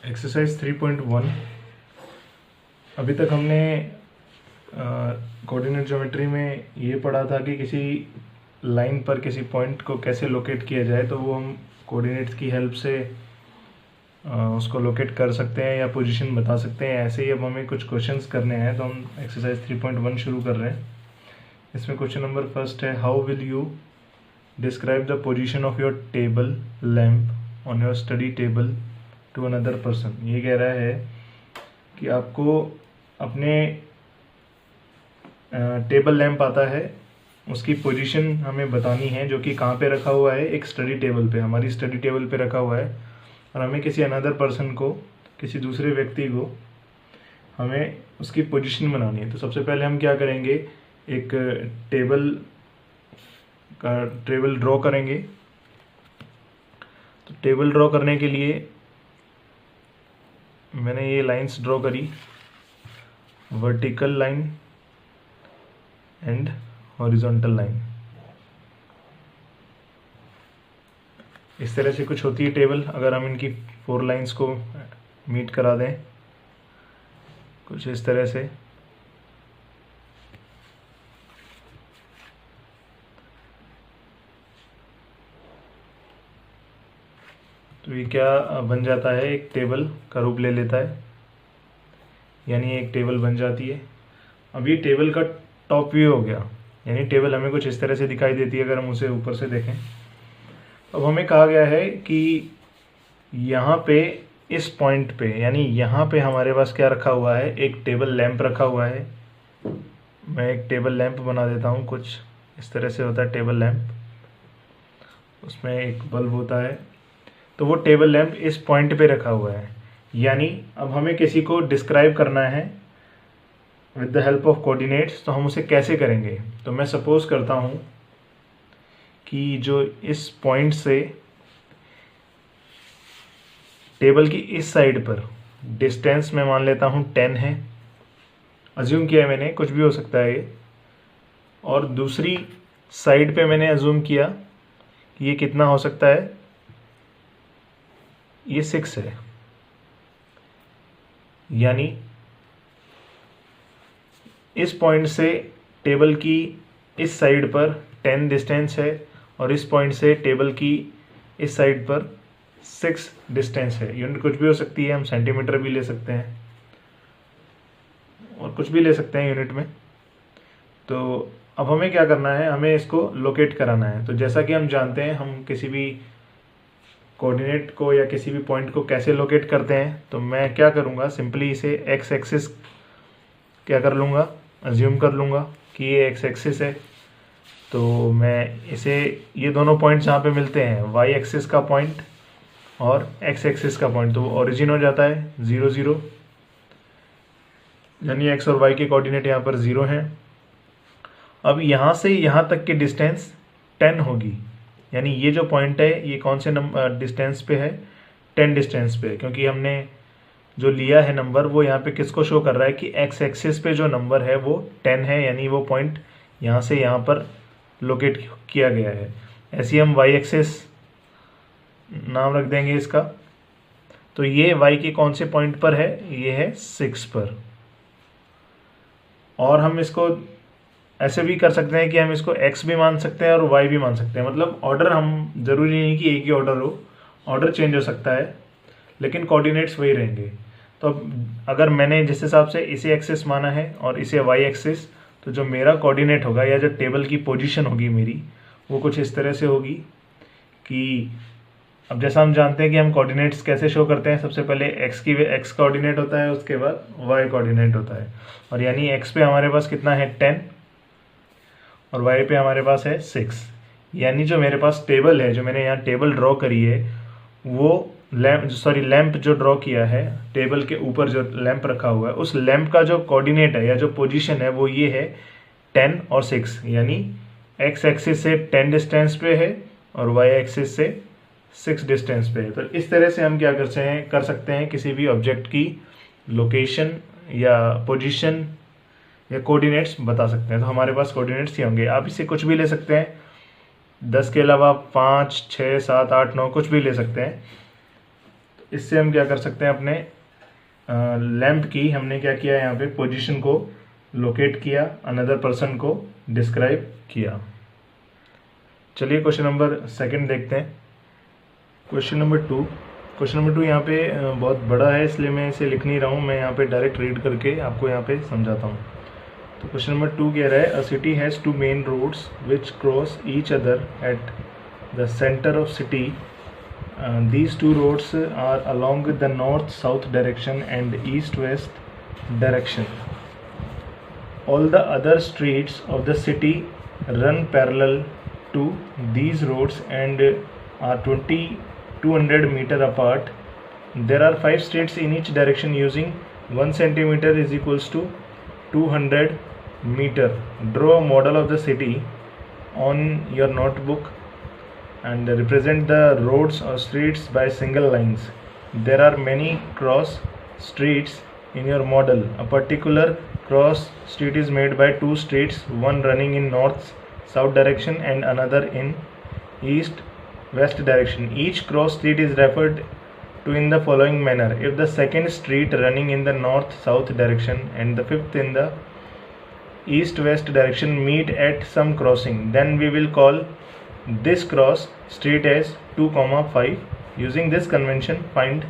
Exercise 3.1। अभी तक हमने कोऑर्डिनेट ज्योमेट्री में ये पढ़ा था कि किसी लाइन पर किसी पॉइंट को कैसे लोकेट किया जाए, तो वो हम कोऑर्डिनेट्स की हेल्प से उसको लोकेट कर सकते हैं या पोजीशन बता सकते हैं। ऐसे ही अब हमें कुछ क्वेश्चंस करने हैं, तो हम एक्सरसाइज 3.1 शुरू कर रहे हैं। इसमें क्वेश्चन नंबर फर्स्ट है, how will you describe the position of your table lamp on your study table to another person. ये कह रहा है कि आपको अपने टेबल लैम्प आता है, उसकी पोजीशन हमें बतानी है, जो कि कहाँ पे रखा हुआ है, एक स्टडी टेबल पे, हमारी स्टडी टेबल पे रखा हुआ है। और हमें किसी अनदर पर्सन को, किसी दूसरे व्यक्ति को हमें उसकी पोजीशन बनानी है। तो सबसे पहले हम क्या करेंगे, एक टेबल ड्रॉ करेंगे। तो टेबल ड्रॉ करने के लिए मैंने ये लाइंस ड्रॉ करी, vertical line and horizontal line. इस तरह से कुछ होती है टेबल। अगर हम इनकी 4 लाइंस को मीट करा दें कुछ इस तरह से, तो ये क्या बन जाता है, एक टेबल का रूप ले लेता है, यानी एक टेबल बन जाती है। अब ये टेबल का टॉप व्यू हो गया, यानी टेबल हमें कुछ इस तरह से दिखाई देती है अगर हम उसे ऊपर से देखें। अब हमें कहा गया है कि यहाँ पे इस पॉइंट पे, यानी यहाँ पे हमारे पास क्या रखा हुआ है, एक टेबल लैंप रखा हुआ है। मैं एक टेबल लैंप बना देता हूँ, कुछ इस तरह से होता है टेबल लैंप, उसमें एक बल्ब होता है। तो वो टेबल लैंप इस पॉइंट पे रखा हुआ है। यानी अब हमें किसी को डिस्क्राइब करना है with the help of coordinates, तो हम उसे कैसे करेंगे। तो मैं सपोज करता हूँ कि जो इस पॉइंट से टेबल की इस साइड पर डिस्टेंस मैं मान लेता हूँ 10 है, अज्यूम किया मैंने, कुछ भी हो सकता है ये। और दूसरी साइड पे मैंने अज्यूम किया कि ये कितना हो सकता है, ये 6 है। यानी इस पॉइंट से टेबल की इस साइड पर 10 डिस्टेंस है, और इस पॉइंट से टेबल की इस साइड पर 6 डिस्टेंस है। यूनिट कुछ भी हो सकती है, हम सेंटीमीटर भी ले सकते हैं और कुछ भी ले सकते हैं यूनिट में। तो अब हमें क्या करना है, हमें इसको लोकेट कराना है। तो जैसा कि हम जानते हैं, हम किसी भी कोऑर्डिनेट को या किसी भी पॉइंट को कैसे लोकेट करते हैं। तो मैं क्या करूँगा, सिंपली इसे एक्स एक्सिस क्या कर लूँगा, अज्यूम कर लूँगा कि ये एक्स एक्सिस है। तो मैं इसे, ये दोनों पॉइंट जहाँ पे मिलते हैं, वाई एक्सिस का पॉइंट और एक्स एक्सिस का पॉइंट, तो ओरिजिन हो जाता है 0 0, यानी एक्स और वाई के कोऑर्डिनेट यहाँ पर 0 हैं। अब यहाँ से यहाँ तक की डिस्टेंस 10 होगी, यानी ये जो पॉइंट है ये कौन से डिस्टेंस पे है, 10 डिस्टेंस पे, क्योंकि हमने जो लिया है नंबर वो यहाँ पे किसको शो कर रहा है कि एक्स एक्सिस पे जो नंबर है वो 10 है, यानी वो पॉइंट यहाँ से यहाँ पर लोकेट किया गया है। ऐसे ही हम वाई एक्सिस नाम रख देंगे इसका। तो ये वाई के कौन से पॉइंट पर है, ये है 6 पर। और हम इसको ऐसे भी कर सकते हैं कि हम इसको x भी मान सकते हैं और y भी मान सकते हैं। मतलब ऑर्डर, हम जरूरी नहीं कि एक ही ऑर्डर हो, ऑर्डर चेंज हो सकता है, लेकिन कोऑर्डिनेट्स वही रहेंगे। तो अब अगर मैंने जिस हिसाब से इसे एक्सिस माना है और इसे y एक्सिस, तो जो मेरा कोऑर्डिनेट होगा या जो टेबल की पोजीशन होगी मेरी, वो कुछ इस तरह से होगी कि अब जैसा हम जानते हैं कि हम कोऑर्डिनेट्स कैसे शो करते हैं, सबसे पहले x कोऑर्डिनेट होता है, उसके बाद y कोऑर्डिनेट होता है। और यानी x पे हमारे पास कितना है 10 और y पे हमारे पास है 6। यानी जो मेरे पास टेबल है, जो मैंने यहाँ टेबल ड्रॉ करी है, वो लैंप जो ड्रॉ किया है, टेबल के ऊपर जो लैंप रखा हुआ है, उस लैंप का जो कोऑर्डिनेट है या जो पोजीशन है वो ये है 10 और 6। यानी x एक्सिस से 10 डिस्टेंस पे है और y एक्सिस से 6 डिस्टेंस पे है। तो इस तरह से हम क्या कर सकते हैं, किसी भी ऑब्जेक्ट की लोकेशन या पोजीशन या कोऑर्डिनेट्स बता सकते हैं। तो हमारे पास कोऑर्डिनेट्स ही होंगे। आप इसे कुछ भी ले सकते हैं, 10 के अलावा 5 6 7 8 9 कुछ भी ले सकते हैं। इससे हम क्या कर सकते हैं, अपने लैंप की हमने क्या किया यहाँ पे, पोजीशन को लोकेट किया, अनदर पर्सन को डिस्क्राइब किया। चलिए क्वेश्चन नंबर सेकंड देखते हैं। क्वेश्चन नंबर टू यहाँ पे बहुत बड़ा है, इसलिए मैं इसे लिख नहीं रहा हूँ, मैं यहाँ पे डायरेक्ट रीड करके आपको यहाँ पे समझाता हूँ। तो क्वेश्चन नंबर 2 कह रहा है, a city has 2 main roads which cross each other at the centre of city. These 2 roads are along the north-south direction and east-west direction. All the other streets of the city run parallel to these roads and are 200 meter apart. There are 5 streets in each direction using 1 centimeter is equals to 200 meter. Draw a model of the city on your notebook and represent the roads or streets by single lines. There are many cross streets in your model. A particular cross street is made by 2 streets, one running in north-south direction and another in east-west direction. Each cross street is referred to in the following manner. If the second street running in the north-south direction and the fifth in the east-west direction meet at some crossing, then we will call this cross street as 2,5. Using this convention find,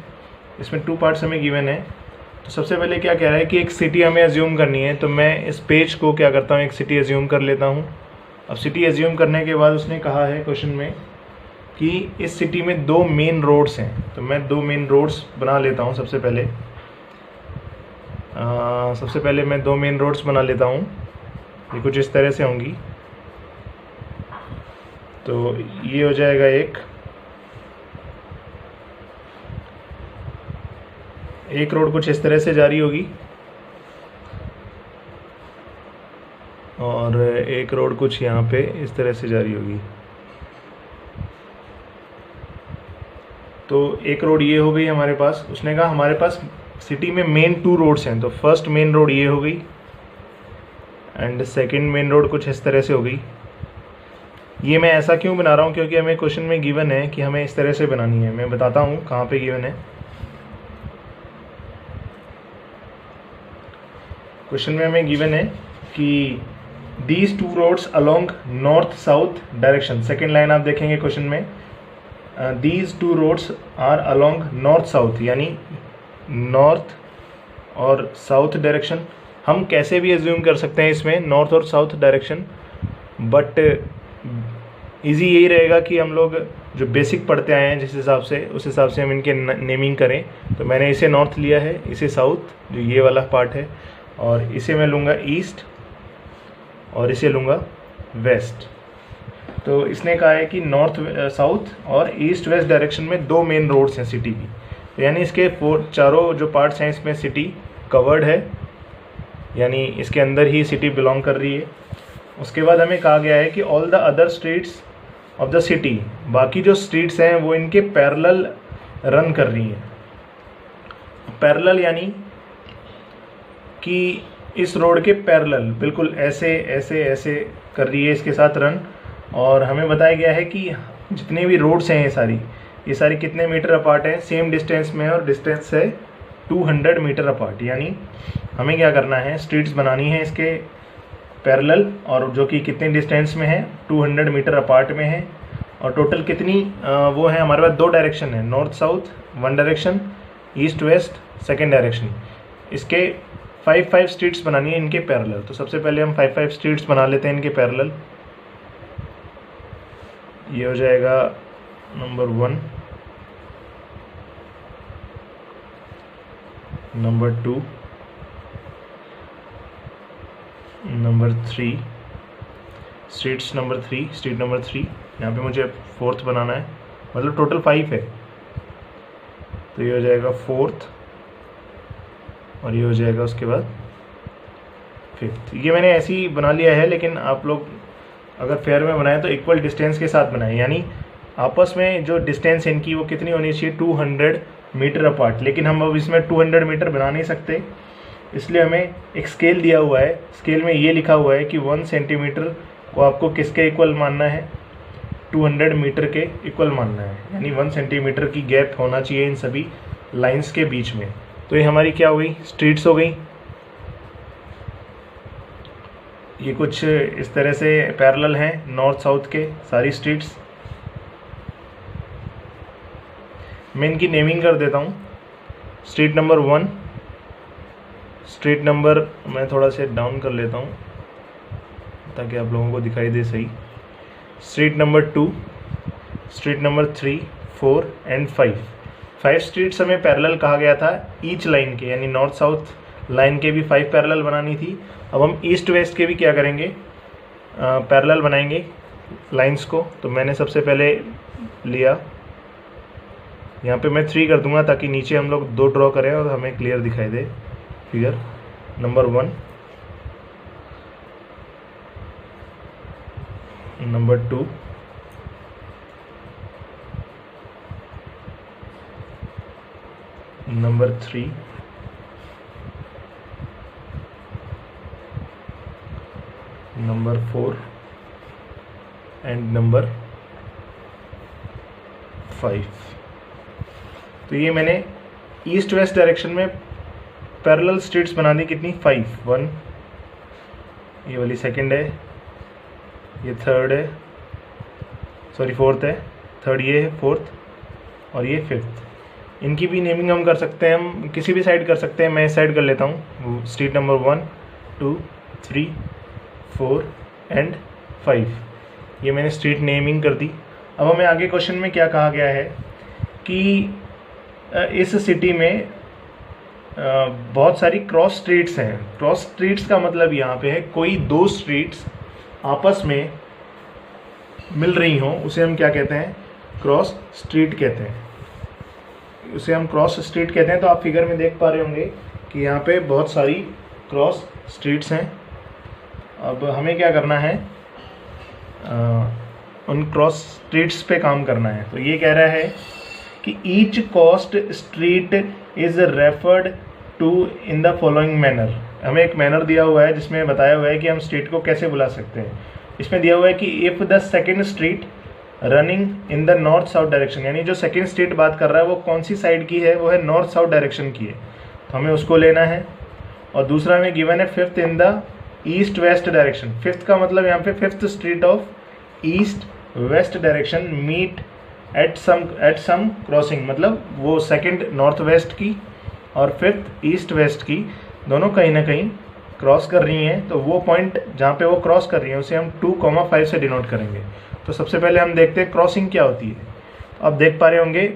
इसमें 2 parts हमें given है। तो सबसे पहले क्या कह रहा है कि एक सिटी हमें एज्यूम करनी है, तो मैं इस पेज को क्या करता हूँ, एक सिटी एज्यूम कर लेता हूँ। अब सिटी एज्यूम करने के बाद उसने कहा है क्वेश्चन में कि इस सिटी में 2 मेन रोड्स हैं, तो मैं 2 मेन रोड्स बना लेता हूँ। सबसे पहले मैं 2 मेन रोड्स बना लेता हूँ, ये कुछ इस तरह से होंगी। तो ये हो जाएगा एक रोड कुछ इस तरह से जारी होगी और एक रोड कुछ यहाँ पे इस तरह से जारी होगी। तो एक रोड ये हो गई हमारे पास। उसने कहा हमारे पास सिटी में मेन 2 रोड्स हैं, तो फर्स्ट मेन रोड ये हो गई एंड सेकंड मेन रोड कुछ इस तरह से हो गई। ये मैं ऐसा क्यों बना रहा हूँ, क्योंकि हमें क्वेश्चन में गिवन है कि हमें इस तरह से बनानी है। मैं बताता हूँ कहाँ पे गिवन है। क्वेश्चन में हमें गिवन है कि these 2 roads along north south direction. Second line आप देखेंगे क्वेश्चन में, these 2 roads are along north south, यानी नॉर्थ और साउथ डायरेक्शन। हम कैसे भी एज्यूम कर सकते हैं इसमें नॉर्थ और साउथ डायरेक्शन, बट इजी यही रहेगा कि हम लोग जो बेसिक पढ़ते आए हैं जिस हिसाब से, उस हिसाब से हम इनके नेमिंग करें। तो मैंने इसे नॉर्थ लिया है, इसे साउथ, जो ये वाला पार्ट है, और इसे मैं लूँगा ईस्ट और इसे लूँगा वेस्ट। तो इसने कहा है कि नॉर्थ साउथ और ईस्ट वेस्ट डायरेक्शन में 2 मेन रोड्स हैं सिटी की। तो यानी इसके 4 जो पार्ट्स हैं इसमें सिटी कवर्ड है, यानी इसके अंदर ही सिटी बिलोंग कर रही है। उसके बाद हमें कहा गया है कि all the other streets of the city, बाकी जो स्ट्रीट्स हैं वो इनके पैरेलल रन कर रही हैं। पैरेलल यानी कि इस रोड के पैरेलल बिल्कुल ऐसे ऐसे ऐसे कर रही है इसके साथ रन। और हमें बताया गया है कि जितने भी रोड्स हैं ये सारी कितने मीटर अपार्ट हैं, सेम डिस्टेंस में है, और डिस्टेंस है 200 मीटर अपार्ट। यानी हमें क्या करना है, स्ट्रीट्स बनानी है इसके पैरेलल, और जो कि कितने डिस्टेंस में है, 200 मीटर अपार्ट में है। और टोटल कितनी वो है हमारे पास, 2 डायरेक्शन है, north south 1 direction, east west 2nd direction. इसके 5 स्ट्रीट्स बनानी है इनके पैरेलल। तो सबसे पहले हम 5 स्ट्रीट्स बना लेते हैं इनके पैरेलल। ये हो जाएगा number 1, number 2, number 3, street number 3, यहाँ पे मुझे 4th बनाना है, मतलब टोटल 5 है। तो ये हो जाएगा 4th और ये हो जाएगा उसके बाद 5th। ये मैंने ऐसे ही बना लिया है, लेकिन आप लोग अगर फेयर में बनाएं तो इक्वल डिस्टेंस के साथ बनाएं, यानी आपस में जो डिस्टेंस इनकी वो कितनी होनी चाहिए, 200 मीटर अपार्ट। लेकिन हम अब इसमें 200 मीटर बना नहीं सकते, इसलिए हमें एक स्केल दिया हुआ है। स्केल में ये लिखा हुआ है कि 1 सेंटीमीटर को आपको किसके इक्वल मानना है, 200 मीटर के इक्वल मानना है। यानी 1 सेंटीमीटर की गैप होना चाहिए इन सभी लाइंस के बीच में। तो ये हमारी क्या हो गई, स्ट्रीट्स हो गई। ये कुछ इस तरह से पैरेलल हैं नॉर्थ साउथ के सारी स्ट्रीट्स। मैं इनकी नेमिंग कर देता हूँ। स्ट्रीट नंबर 1, स्ट्रीट नंबर, मैं थोड़ा से डाउन कर लेता हूँ ताकि आप लोगों को दिखाई दे सही। Street number 2, street number 3, 4 and 5। 5 streets हमें पैरेलल कहा गया था ईच लाइन के, यानी नॉर्थ साउथ लाइन के भी 5 पैरेलल बनानी थी। अब हम ईस्ट वेस्ट के भी क्या करेंगे, पैरेलल बनाएंगे लाइंस को। तो मैंने सबसे पहले लिया, यहाँ पे मैं 3 कर दूंगा ताकि नीचे हम लोग 2 ड्रॉ करें और हमें क्लियर दिखाई दे figure. Number 1, number 2, number 3, number 4 and number 5। तो ये मैंने ईस्ट वेस्ट डायरेक्शन में पैरेलल स्ट्रीट्स बना दी। कितनी, 5। 1, ये वाली सेकंड है, ये थर्ड है, सॉरी फोर्थ है, थर्ड ये है, फोर्थ और ये फिफ्थ। इनकी भी नेमिंग हम कर सकते हैं, हम किसी भी साइड कर सकते हैं। मैं इस साइड कर लेता हूँ, स्ट्रीट नंबर 1, 2, 3, 4 एंड 5। ये मैंने स्ट्रीट नेमिंग कर दी। अब हमें आगे क्वेश्चन में क्या कहा गया है कि इस सिटी में बहुत सारी क्रॉस स्ट्रीट्स हैं। क्रॉस स्ट्रीट्स का मतलब यहाँ पे है कोई 2 स्ट्रीट्स आपस में मिल रही हों, उसे हम क्या कहते हैं, क्रॉस स्ट्रीट कहते हैं। उसे हम क्रॉस स्ट्रीट कहते हैं। तो आप फिगर में देख पा रहे होंगे कि यहाँ पे बहुत सारी क्रॉस स्ट्रीट्स हैं। अब हमें क्या करना है, उन क्रॉस स्ट्रीट्स पे काम करना है। तो ये कह रहा है कि ईच कॉस्ट street is referred to in the following manner. हमें एक मैनर दिया हुआ है जिसमें बताया हुआ है कि हम स्ट्रीट को कैसे बुला सकते हैं। इसमें दिया हुआ है कि if the second street running in the north south direction, यानी जो सेकेंड स्ट्रीट बात कर रहा है वो कौन सी साइड की है, वो है नॉर्थ साउथ डायरेक्शन की है, तो हमें उसको लेना है। और दूसरा हमें गिवन है fifth in the east west direction. Fifth का मतलब यहाँ पे fifth street of east west direction meet at some crossing, मतलब वो सेकंड नॉर्थ वेस्ट की और फिफ्थ ईस्ट वेस्ट की दोनों कहीं ना कहीं क्रॉस कर रही हैं। तो वो पॉइंट जहाँ पे वो क्रॉस कर रही हैं उसे हम 2,5 से डिनोट करेंगे। तो सबसे पहले हम देखते हैं क्रॉसिंग क्या होती है। तो आप देख पा रहे होंगे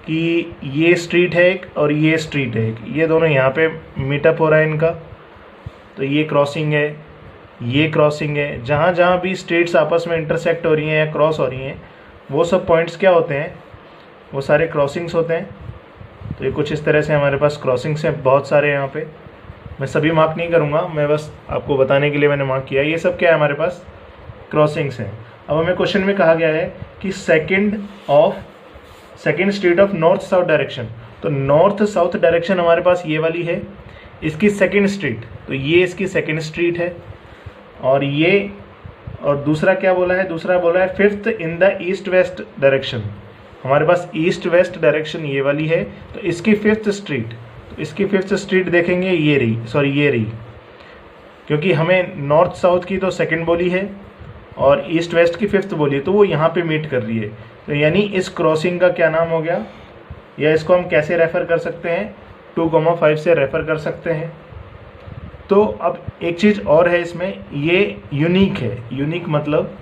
कि ये स्ट्रीट है एक और ये स्ट्रीट है एक, ये दोनों यहाँ पे मीटअप हो रहा है इनका। तो ये क्रॉसिंग है, ये क्रॉसिंग है। जहाँ जहाँ भी स्ट्रीट्स आपस में इंटरसेक्ट हो रही हैं या क्रॉस हो रही हैं वो सब पॉइंट्स क्या होते हैं, वो सारे क्रॉसिंग्स होते हैं। तो ये कुछ इस तरह से हमारे पास क्रॉसिंग्स हैं, बहुत सारे यहाँ पे। मैं सभी मार्क नहीं करूँगा, मैं बस आपको बताने के लिए मैंने मार्क किया। ये सब क्या है, हमारे पास क्रॉसिंग्स हैं। अब हमें क्वेश्चन में कहा गया है कि second street of north south direction. तो नॉर्थ साउथ डायरेक्शन हमारे पास ये वाली है, इसकी सेकेंड स्ट्रीट, तो ये इसकी सेकेंड स्ट्रीट है। और ये, और दूसरा क्या बोला है, दूसरा बोला है fifth in the east west direction. हमारे पास ईस्ट वेस्ट डायरेक्शन ये वाली है, तो इसकी फिफ्थ स्ट्रीट, तो इसकी फिफ्थ स्ट्रीट देखेंगे ये रही, सॉरी ये रही, क्योंकि हमें नॉर्थ साउथ की तो सेकंड बोली है और ईस्ट वेस्ट की फिफ्थ बोली है, तो वो यहाँ पे मीट कर रही है। तो यानी इस क्रॉसिंग का क्या नाम हो गया, या इसको हम कैसे रेफर कर सकते हैं, 2,5 से रेफर कर सकते हैं। तो अब एक चीज़ और है इसमें, ये यूनिक है। यूनिक मतलब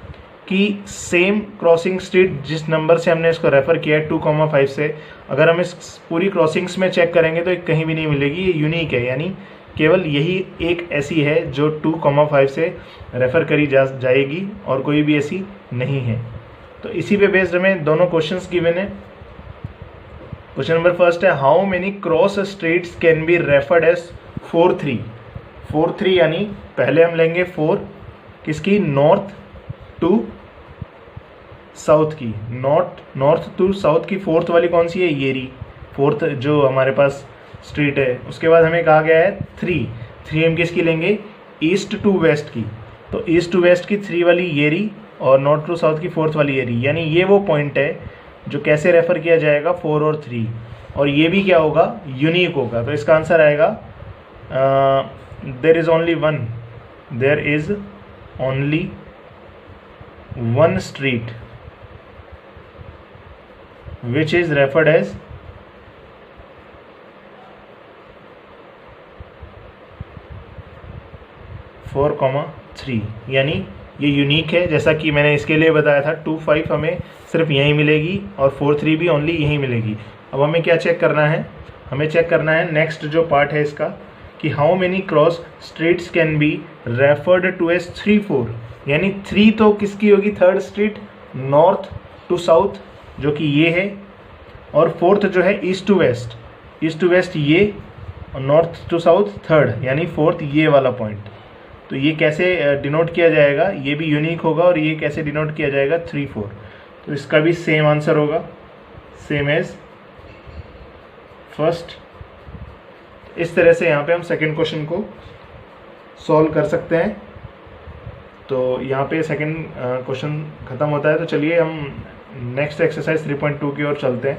कि सेम क्रॉसिंग स्ट्रीट जिस नंबर से हमने इसको रेफ़र किया है 2,5 से, अगर हम इस पूरी क्रॉसिंग्स में चेक करेंगे तो कहीं भी नहीं मिलेगी। ये यूनिक है, यानी केवल यही एक ऐसी है जो 2,5 से रेफ़र करी जाएगी और कोई भी ऐसी नहीं है। तो इसी पे बेस्ड हमें दोनों क्वेश्चंस गिवन है। क्वेश्चन नंबर फर्स्ट है, how many cross streets can be referred as 4-3। 4-3 यानी पहले हम लेंगे 4 किसकी, नॉर्थ टू साउथ की, नॉर्थ टू साउथ की फोर्थ वाली कौन सी है, ये रही फोर्थ जो हमारे पास स्ट्रीट है। उसके बाद हमें कहा गया है 3 हम किसकी लेंगे, ईस्ट टू वेस्ट की, तो ईस्ट टू वेस्ट की 3 वाली ये रही और नॉर्थ टू साउथ की फोर्थ वाली ये रही। यानी ये वो पॉइंट है जो कैसे रेफर किया जाएगा, 4 और 3। और ये भी क्या होगा, यूनिक होगा। तो इसका आंसर आएगा there is only one street which is referred as 4,3, यानी ये यूनिक है। जैसा कि मैंने इसके लिए बताया था 2,5 हमें सिर्फ यहीं मिलेगी और 4,3 भी ओनली यहीं मिलेगी। अब हमें क्या चेक करना है, हमें चेक करना है नेक्स्ट जो पार्ट है इसका, कि how many cross streets can be referred to as 3,4, यानी 3 तो किसकी होगी, third street north to south जो कि ये है, और फोर्थ जो है ईस्ट टू वेस्ट ये, और नॉर्थ टू साउथ थर्ड, यानी फोर्थ ये वाला पॉइंट। तो ये कैसे डिनोट किया जाएगा, ये भी यूनिक होगा, और ये कैसे डिनोट किया जाएगा 3,4। तो इसका भी सेम आंसर होगा, सेम एज फर्स्ट। इस तरह से यहाँ पे हम सेकंड क्वेश्चन को सॉल्व कर सकते हैं। तो यहाँ पे सेकंड क्वेश्चन ख़त्म होता है। तो चलिए हम नेक्स्ट एक्सरसाइज 3.2 की ओर चलते हैं।